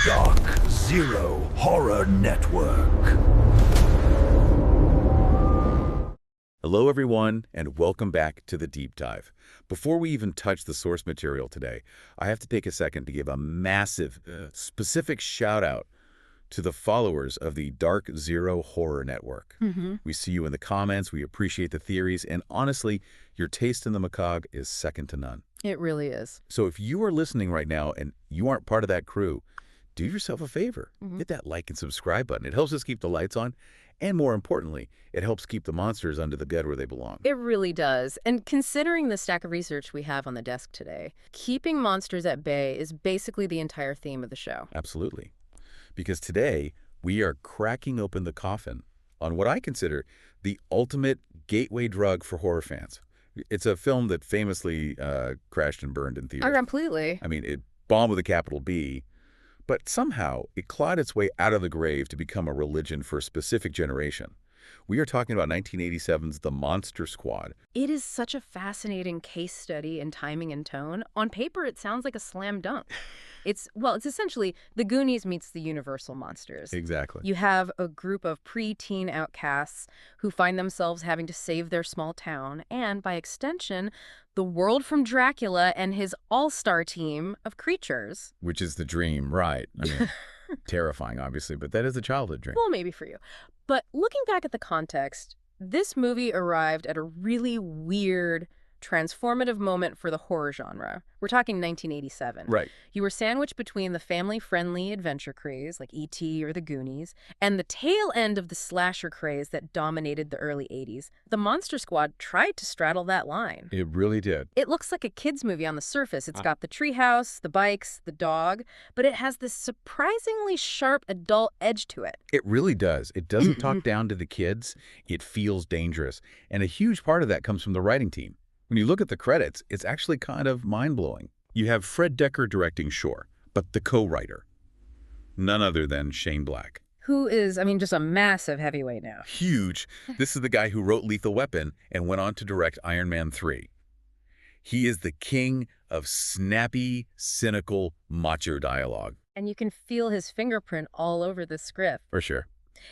Dark Zero Horror Network. Hello, everyone, and welcome back to The Deep Dive. Before we even touch the source material today, I have to take a second to give a massive, specific shout-out to the followers of the Dark Zero Horror Network. We see you in the comments, we appreciate the theories, and honestly, your taste in the macabre is second to none. It really is. So if you are listening right now and you aren't part of that crew, do yourself a favor. Hit that like and subscribe button. It helps us keep the lights on. And more importantly, it helps keep the monsters under the bed where they belong. It really does. And considering the stack of research we have on the desk today, keeping monsters at bay is basically the entire theme of the show. Absolutely. Because today, we are cracking open the coffin on what I consider the ultimate gateway drug for horror fans. It's a film that famously crashed and burned in theaters. Oh, completely. I mean, it bombed with a capital B. But somehow, it clawed its way out of the grave to become a religion for a specific generation. We are talking about 1987's The Monster Squad. It is such a fascinating case study in timing and tone. On paper, it sounds like a slam dunk. It's essentially The Goonies meets the Universal monsters. Exactly. You have a group of pre-teen outcasts who find themselves having to save their small town, and by extension, the world from Dracula and his all-star team of creatures. Which is the dream, right? I mean, terrifying, obviously, but that is a childhood dream. Well, maybe for you. But looking back at the context, this movie arrived at a really weird, transformative moment for the horror genre. We're talking 1987. Right. You were sandwiched between the family-friendly adventure craze, like E.T. or The Goonies, and the tail end of the slasher craze that dominated the early 80s. The Monster Squad tried to straddle that line. It really did. It looks like a kid's movie on the surface. It's got the treehouse, the bikes, the dog, but it has this surprisingly sharp adult edge to it. It really does. It doesn't talk down to the kids. It feels dangerous. And a huge part of that comes from the writing team. When you look at the credits, it's actually kind of mind-blowing. You have Fred Decker directing, sure, but the co-writer, none other than Shane Black. Who is, just a massive heavyweight now. Huge. This is the guy who wrote Lethal Weapon and went on to direct Iron Man 3. He is the king of snappy, cynical, macho dialogue. And you can feel his fingerprint all over the script. For sure.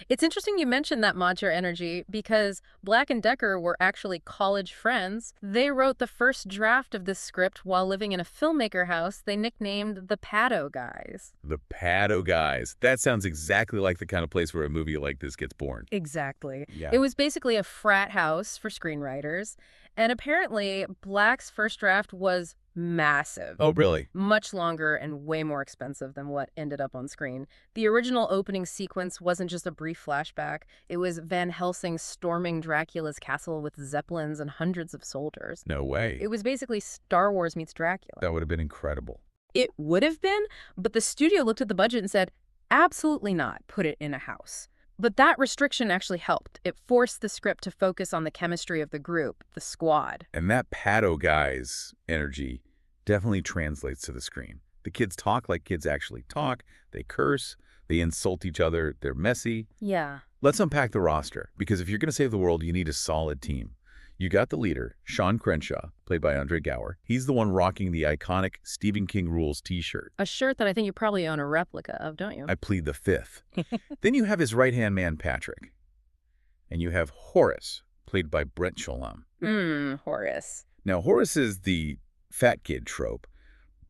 It's interesting you mentioned that macho energy because Black and Decker were actually college friends. They wrote the first draft of this script while living in a filmmaker house they nicknamed the Paddo Guys. The Paddo Guys. That sounds exactly like the kind of place where a movie like this gets born. Exactly. Yeah. It was basically a frat house for screenwriters. And apparently, Black's first draft was massive. Oh, really? Much longer and way more expensive than what ended up on screen. The original opening sequence wasn't just a brief flashback. It was Van Helsing storming Dracula's castle with zeppelins and hundreds of soldiers. No way. It was basically Star Wars meets Dracula. That would have been incredible. It would have been, but the studio looked at the budget and said, absolutely not, put it in a house. But that restriction actually helped. It forced the script to focus on the chemistry of the group, the squad. And that Paddo Guys energy definitely translates to the screen. The kids talk like kids actually talk. They curse. They insult each other. They're messy. Yeah. Let's unpack the roster, because if you're going to save the world, you need a solid team. You got the leader, Sean Crenshaw, played by Andre Gower. He's the one rocking the iconic Stephen King Rules t-shirt. A shirt that I think you probably own a replica of, don't you? I plead the fifth. Then you have his right-hand man, Patrick. And you have Horace, played by Brent Shalom. Horace. Now, Horace is the fat kid trope,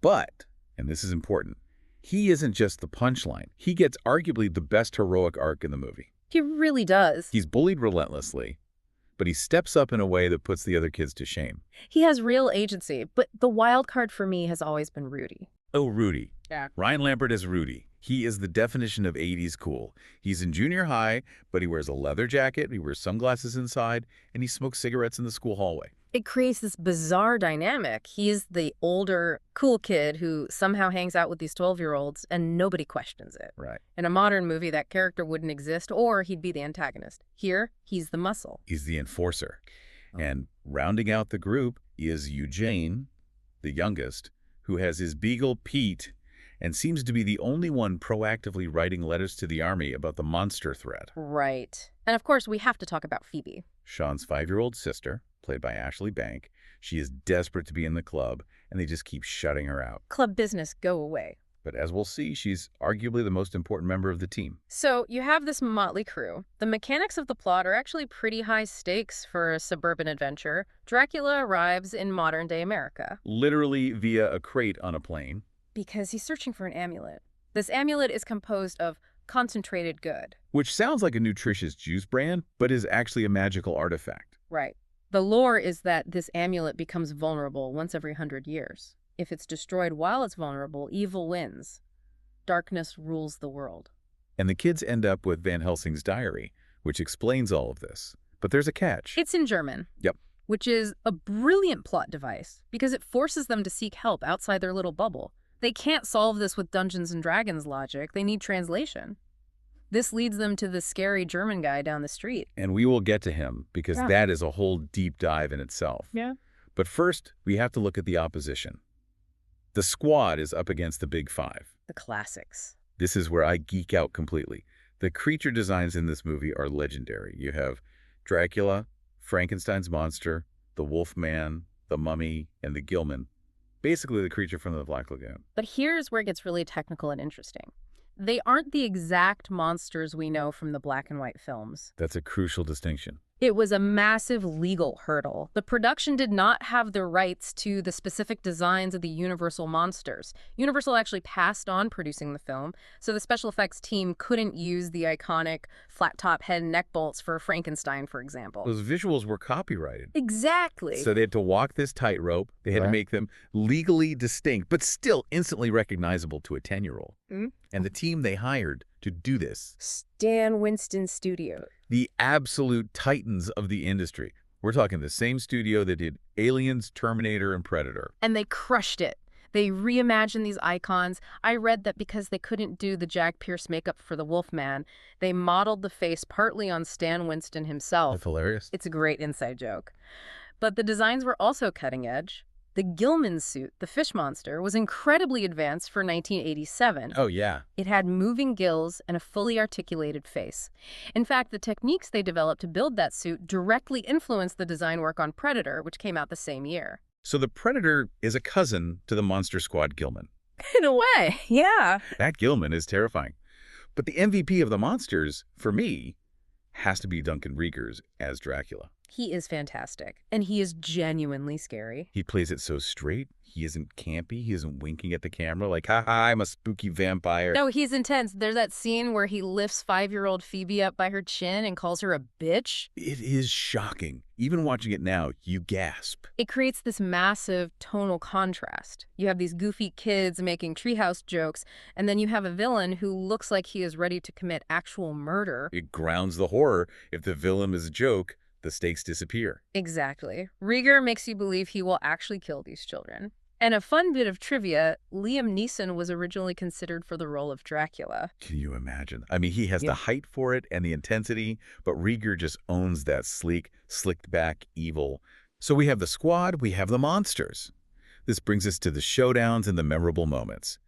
but, and this is important, he isn't just the punchline. He gets arguably the best heroic arc in the movie. He really does. He's bullied relentlessly, but he steps up in a way that puts the other kids to shame. He has real agency, but the wild card for me has always been Rudy. Oh, Rudy. Yeah. Ryan Lambert is Rudy. He is the definition of 80s cool. He's in junior high, but he wears a leather jacket, he wears sunglasses inside, and he smokes cigarettes in the school hallway. It creates this bizarre dynamic. He's the older, cool kid who somehow hangs out with these 12-year-olds and nobody questions it. Right. In a modern movie, that character wouldn't exist or he'd be the antagonist. Here, he's the muscle. He's the enforcer. And rounding out the group is Eugene, the youngest, who has his beagle, Pete, and seems to be the only one proactively writing letters to the army about the monster threat. Right. And of course, we have to talk about Phoebe. Sean's 5-year-old sister, played by Ashley Bank. She is desperate to be in the club, and they just keep shutting her out. Club business, go away. But as we'll see, she's arguably the most important member of the team. So you have this motley crew. The mechanics of the plot are actually pretty high stakes for a suburban adventure. Dracula arrives in modern-day America. Literally via a crate on a plane. Because he's searching for an amulet. This amulet is composed of concentrated good. Which sounds like a nutritious juice brand, but is actually a magical artifact. Right. The lore is that this amulet becomes vulnerable once every 100 years. If it's destroyed while it's vulnerable, evil wins. Darkness rules the world. And the kids end up with Van Helsing's diary, which explains all of this. But there's a catch. It's in German. Yep. Which is a brilliant plot device because it forces them to seek help outside their little bubble. They can't solve this with Dungeons and Dragons logic. They need translation. This leads them to the scary German guy down the street. And we will get to him because Yeah. that is a whole deep dive in itself. Yeah. But first, we have to look at the opposition. The squad is up against the Big Five. The classics. This is where I geek out completely. The creature designs in this movie are legendary. You have Dracula, Frankenstein's monster, the Wolfman, the Mummy, and the Gilman. Basically the creature from the Black Lagoon. But here's where it gets really technical and interesting. They aren't the exact monsters we know from the black and white films. That's a crucial distinction. It was a massive legal hurdle. The production did not have the rights to the specific designs of the Universal monsters. Universal actually passed on producing the film, so the special effects team couldn't use the iconic flat-top head and neck bolts for Frankenstein, for example. Those visuals were copyrighted. Exactly. So they had to walk this tightrope. They had to make them legally distinct, but still instantly recognizable to a 10-year-old. Mm. And the team they hired to do this, Stan Winston Studio. the absolute titans of the industry. We're talking the same studio that did Aliens, Terminator, and Predator. And they crushed it. They reimagined these icons. I read that because they couldn't do the Jack Pierce makeup for the Wolfman, they modeled the face partly on Stan Winston himself. That's hilarious. It's a great inside joke. But the designs were also cutting edge. The Gilman suit, the fish monster, was incredibly advanced for 1987. Oh, yeah. It had moving gills and a fully articulated face. In fact, the techniques they developed to build that suit directly influenced the design work on Predator, which came out the same year. So the Predator is a cousin to the Monster Squad Gilman. In a way, yeah. That Gilman is terrifying. But the MVP of the monsters, for me, has to be Duncan Riegers as Dracula. He is fantastic, and he is genuinely scary. He plays it so straight. He isn't campy. He isn't winking at the camera like, ha ha, I'm a spooky vampire. No, he's intense. There's that scene where he lifts 5-year-old Phoebe up by her chin and calls her a bitch. It is shocking. Even watching it now, you gasp. It creates this massive tonal contrast. You have these goofy kids making treehouse jokes, and then you have a villain who looks like he is ready to commit actual murder. It grounds the horror. If the villain is a joke, the stakes disappear. Exactly. Rieger makes you believe he will actually kill these children. And a fun bit of trivia, Liam Neeson was originally considered for the role of Dracula. Can you imagine? I mean, he has the height for it and the intensity, but Rieger just owns that sleek, slicked back evil. So we have the squad, we have the monsters. This brings us to the showdowns and the memorable moments.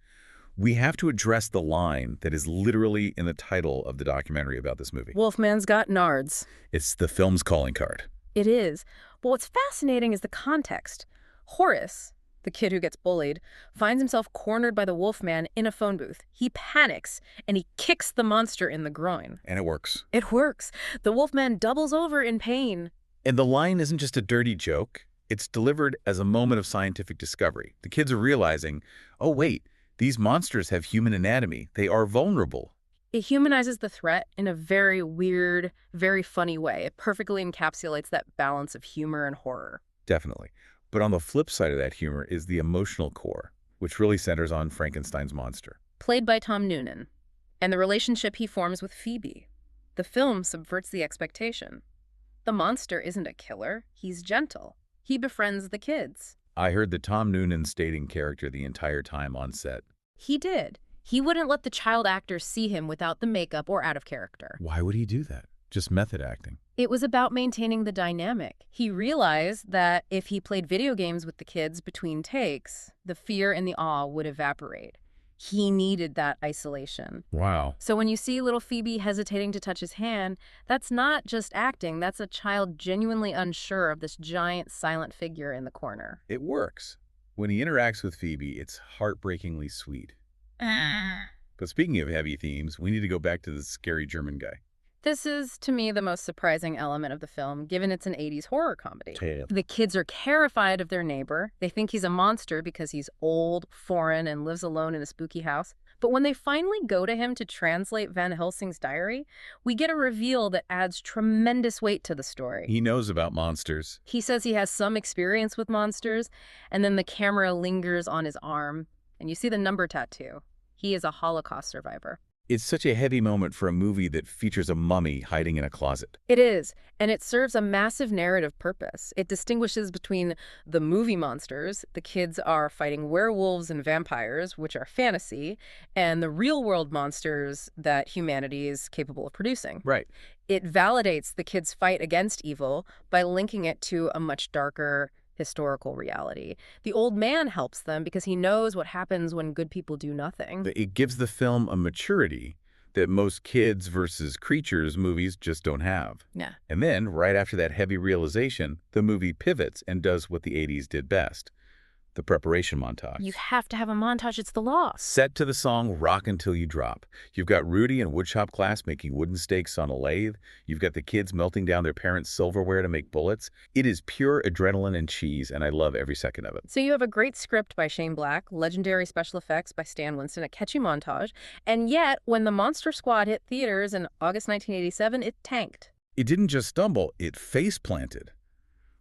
We have to address the line that is literally in the title of the documentary about this movie. Wolfman's got nards. It's the film's calling card. It is. But what's fascinating is the context. Horace, the kid who gets bullied, finds himself cornered by the Wolfman in a phone booth. He panics, and he kicks the monster in the groin. And it works. It works. The Wolfman doubles over in pain. And the line isn't just a dirty joke. It's delivered as a moment of scientific discovery. The kids are realizing, oh, wait, these monsters have human anatomy. They are vulnerable. It humanizes the threat in a very weird, very funny way. It perfectly encapsulates that balance of humor and horror. Definitely. But on the flip side of that humor is the emotional core, which really centers on Frankenstein's monster. Played by Tom Noonan, and the relationship he forms with Phoebe. The film subverts the expectation. The monster isn't a killer. He's gentle. He befriends the kids. I heard that Tom Noonan stayed in character the entire time on set. He did. He wouldn't let the child actors see him without the makeup or out of character. Why would he do that? Just method acting. It was about maintaining the dynamic. He realized that if he played video games with the kids between takes, the fear and the awe would evaporate. He needed that isolation. Wow. So when you see little Phoebe hesitating to touch his hand, that's not just acting. That's a child genuinely unsure of this giant silent figure in the corner. It works. When he interacts with Phoebe, it's heartbreakingly sweet. But speaking of heavy themes, we need to go back to the scary German guy. This is, to me, the most surprising element of the film, given it's an 80s horror comedy. Damn. The kids are terrified of their neighbor. They think he's a monster because he's old, foreign, and lives alone in a spooky house. But when they finally go to him to translate Van Helsing's diary, we get a reveal that adds tremendous weight to the story. He knows about monsters. He says he has some experience with monsters, and then the camera lingers on his arm, and you see the number tattoo. He is a Holocaust survivor. It's such a heavy moment for a movie that features a mummy hiding in a closet. It is, and it serves a massive narrative purpose. It distinguishes between the movie monsters, the kids are fighting werewolves and vampires, which are fantasy, and the real-world monsters that humanity is capable of producing. Right. It validates the kids' fight against evil by linking it to a much darker historical reality. The old man helps them because he knows what happens when good people do nothing. It gives the film a maturity that most kids versus creatures movies just don't have. Yeah. And then, right after that heavy realization, the movie pivots and does what the 80s did best. The preparation montage. You have to have a montage. It's the law. Set to the song Rock Until You Drop. You've got Rudy in woodshop class making wooden stakes on a lathe. You've got the kids melting down their parents' silverware to make bullets. It is pure adrenaline and cheese, and I love every second of it. So you have a great script by Shane Black, legendary special effects by Stan Winston, a catchy montage, and yet when the Monster Squad hit theaters in August 1987, it tanked. It didn't just stumble, it face-planted.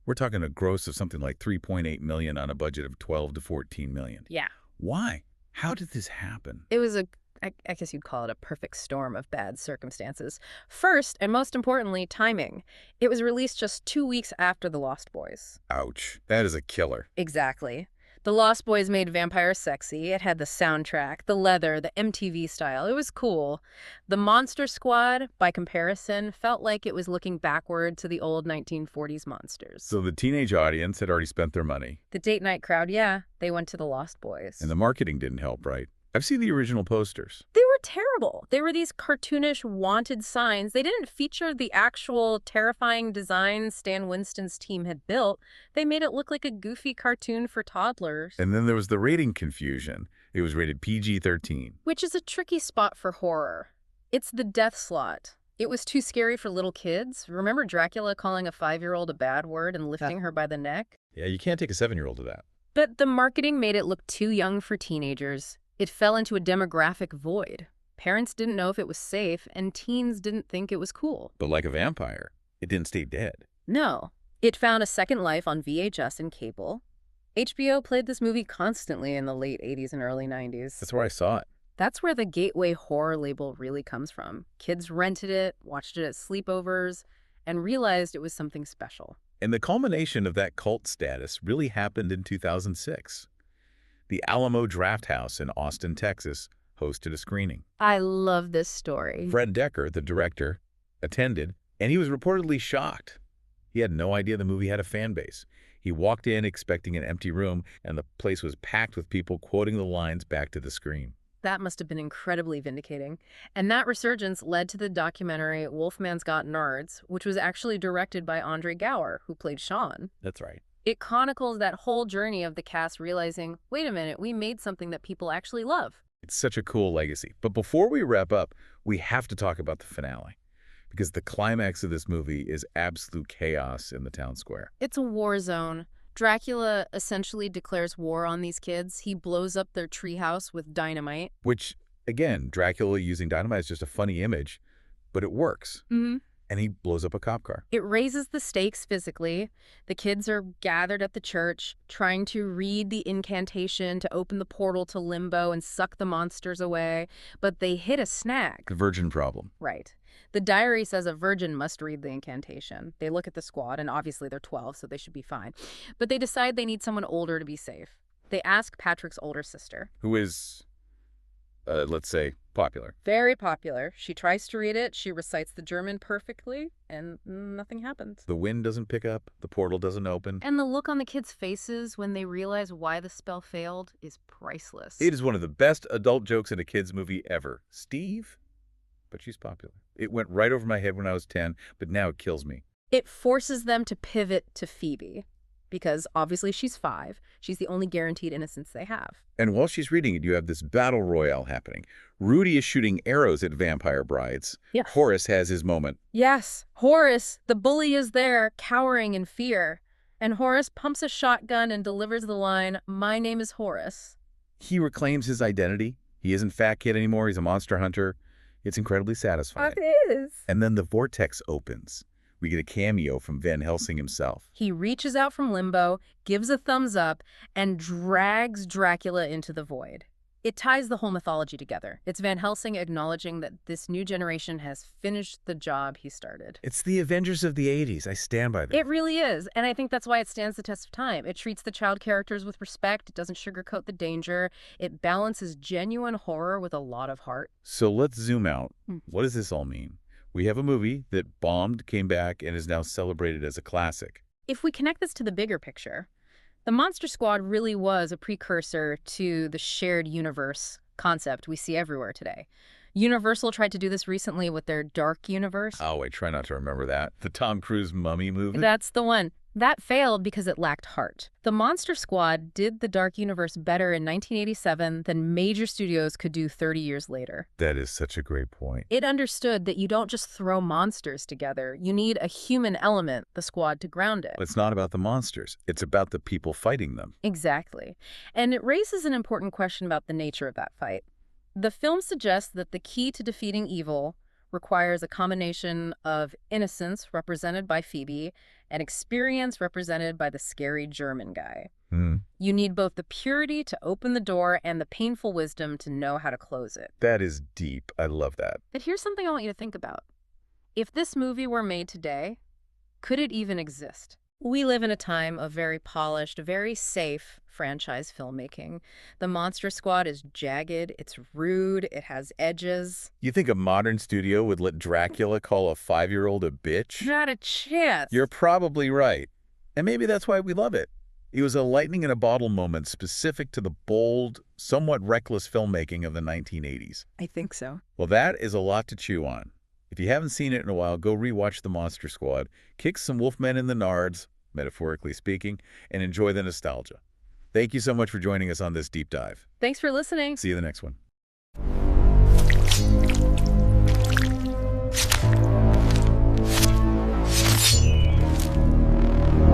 We're talking a gross of something like $3.8 million on a budget of $12 to $14 million. Yeah. Why? How did this happen? It was I guess you'd call it a perfect storm of bad circumstances. First, and most importantly, timing. It was released just 2 weeks after The Lost Boys. Ouch. That is a killer. Exactly. The Lost Boys made vampires sexy. It had the soundtrack, the leather, the MTV style. It was cool. The Monster Squad, by comparison, felt like it was looking backward to the old 1940s monsters. So the teenage audience had already spent their money. The date night crowd, yeah, they went to the Lost Boys. And the marketing didn't help, right? I've seen the original posters. They were terrible. They were these cartoonish wanted signs. They didn't feature the actual terrifying designs Stan Winston's team had built. They made it look like a goofy cartoon for toddlers. And then there was the rating confusion. It was rated PG-13. Which is a tricky spot for horror. It's the death slot. It was too scary for little kids. Remember Dracula calling a 5-year-old a bad word and lifting her by the neck? Yeah, you can't take a 7-year-old to that. But the marketing made it look too young for teenagers. It fell into a demographic void. Parents didn't know if it was safe, and teens didn't think it was cool. But like a vampire, it didn't stay dead. No. It found a second life on VHS and cable. HBO played this movie constantly in the late 80s and early 90s. That's where I saw it. That's where the gateway horror label really comes from. Kids rented it, watched it at sleepovers, and realized it was something special. And the culmination of that cult status really happened in 2006. The Alamo Drafthouse in Austin, Texas, hosted a screening. I love this story. Fred Decker, the director, attended, and he was reportedly shocked. He had no idea the movie had a fan base. He walked in expecting an empty room, and the place was packed with people quoting the lines back to the screen. That must have been incredibly vindicating. And that resurgence led to the documentary Wolfman's Got Nards, which was actually directed by Andre Gower, who played Sean. That's right. It chronicles that whole journey of the cast realizing, wait a minute, we made something that people actually love. It's such a cool legacy. But before we wrap up, we have to talk about the finale. Because the climax of this movie is absolute chaos in the town square. It's a war zone. Dracula essentially declares war on these kids. He blows up their treehouse with dynamite. Which, again, Dracula using dynamite is just a funny image, but it works. Mm-hmm. And he blows up a cop car. It raises the stakes physically. The kids are gathered at the church, trying to read the incantation to open the portal to limbo and suck the monsters away, but they hit a snag. The virgin problem. Right. The diary says a virgin must read the incantation. They look at the squad, and obviously they're 12, so they should be fine. But they decide they need someone older to be safe. They ask Patrick's older sister. Who is, let's say, popular. Very popular. She tries to read it, she recites the German perfectly, and nothing happens. The wind doesn't pick up, the portal doesn't open. And the look on the kids' faces when they realize why the spell failed is priceless. It is one of the best adult jokes in a kid's movie ever. Steve? But she's popular. It went right over my head when I was 10, but now it kills me. It forces them to pivot to Phoebe. because obviously she's 5. She's the only guaranteed innocence they have. And while she's reading it, you have this battle royale happening. Rudy is shooting arrows at vampire brides. Yes. Horace has his moment. Yes, Horace, the bully, is there, cowering in fear. And Horace pumps a shotgun and delivers the line, "My name is Horace." He reclaims his identity. He isn't Fat Kid anymore. He's a monster hunter. It's incredibly satisfying. It is. And then the vortex opens. We get a cameo from Van Helsing himself. He reaches out from limbo, gives a thumbs up, and drags Dracula into the void. It ties the whole mythology together. It's Van Helsing acknowledging that this new generation has finished the job he started. It's the Avengers of the 80s. I stand by that. It really is, and I think that's why it stands the test of time. It treats the child characters with respect. It doesn't sugarcoat the danger. It balances genuine horror with a lot of heart. So let's zoom out. What does this all mean? We have a movie that bombed, came back, and is now celebrated as a classic. If we connect this to the bigger picture, the Monster Squad really was a precursor to the shared universe concept we see everywhere today. Universal tried to do this recently with their Dark Universe. Oh, I try not to remember that. The Tom Cruise mummy movie? That's the one. That failed because it lacked heart. The Monster Squad did the Dark Universe better in 1987 than major studios could do 30 years later. That is such a great point. It understood that you don't just throw monsters together. You need a human element, the squad, to ground it. It's not about the monsters. It's about the people fighting them. Exactly. And it raises an important question about the nature of that fight. The film suggests that the key to defeating evil requires a combination of innocence, represented by Phoebe, and experience, represented by the scary German guy. You need both the purity to open the door and the painful wisdom to know how to close it. That is deep. I love that. But here's something I want you to think about. If this movie were made today, could it even exist? We live in a time of very polished, very safe franchise filmmaking. The Monster Squad is jagged, it's rude, it has edges. You think a modern studio would let Dracula call a 5-year-old a bitch? Not a chance. You're probably right. And maybe that's why we love it. It was a lightning-in-a-bottle moment specific to the bold, somewhat reckless filmmaking of the 1980s. I think so. Well, that is a lot to chew on. If you haven't seen it in a while, go rewatch The Monster Squad, kick some Wolfman in the nards, metaphorically speaking, and enjoy the nostalgia. Thank you so much for joining us on this deep dive. Thanks for listening. See you in the next one.